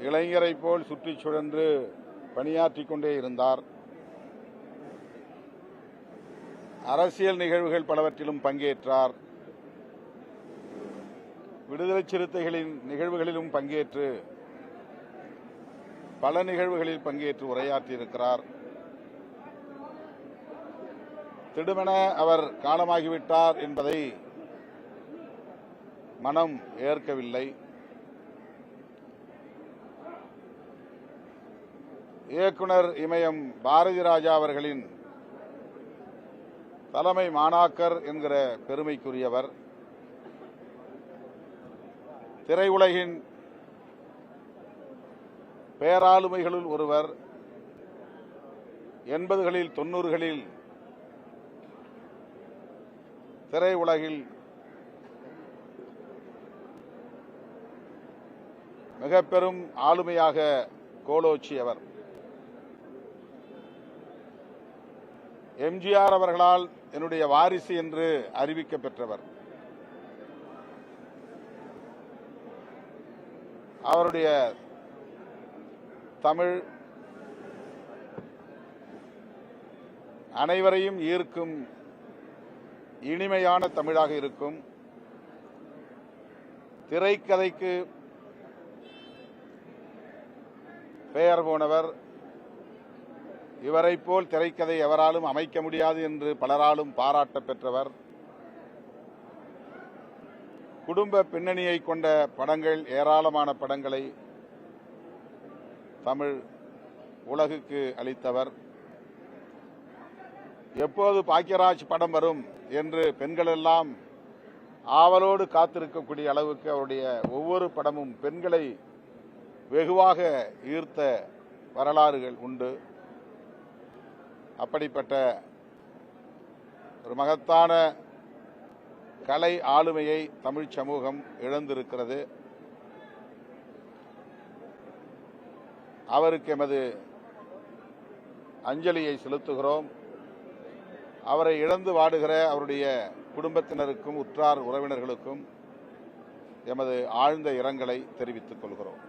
இளைஞரை போல் சுற்றிச் சுழன்று பணியாற்றிக் கொண்டே இருந்தார். அரசியல் நிகழ்வுகள் பலவற்றிலும் பங்கேற்றார். விடுதலை சிறுத்தைகளின் நிகழ்வுகளிலும் பங்கேற்று பல நிகழ்வுகளில் பங்கேற்று உரையாற்றியிருக்கிறார். திடுமென அவர் காலமாகிவிட்டார் என்பதை மனம் ஏற்கவில்லை. இயக்குனர் இமயம் பாரதி ராஜா அவர்களின் தலைமை மாணாக்கர் என்கிற பெருமைக்குரியவர். திரையுலகின் பேராளுமைகளுள் ஒருவர். 80களில் 90களில் திரையுலகில் மிக பெரும் ஆளுமையாக கோலோச்சியவர். எம்ஜிஆர் அவர்களால் என்னுடைய வாரிசு என்று அறிவிக்கப் பெற்றவர். அவருடைய தமிழ் அனைவரையும் ஈர்க்கும் இனிமையான தமிழாக இருக்கும். திரைக்கதைக்கு பெயர் போனவர். இவரைப் போல் திரைக்கதை எவராலும் அமைக்க முடியாது என்று பலராலும் பாராட்ட பெற்றவர். குடும்ப பின்னணியை கொண்ட படங்கள், ஏராளமான படங்களை தமிழ் உலகுக்கு அளித்தவர். எப்போது பாக்கியராஜ் படம் வரும் என்று பெண்கள் எல்லாம் ஆவலோடு காத்திருக்கக்கூடிய அளவுக்கு அவருடைய ஒவ்வொரு படமும் பெண்களை வெகுவாக ஈர்த்த வரலாறுகள் உண்டு. அப்படிப்பட்ட ஒரு மகத்தான கலை ஆளுமையை தமிழ் சமூகம் இழந்திருக்கிறது. அவருக்கு எமது அஞ்சலியை செலுத்துகிறோம். அவரை இழந்து வாடுகிற அவருடைய குடும்பத்தினருக்கும் உற்றார் உறவினர்களுக்கும் எமது ஆழ்ந்த இரங்கலை தெரிவித்துக் கொள்கிறோம்.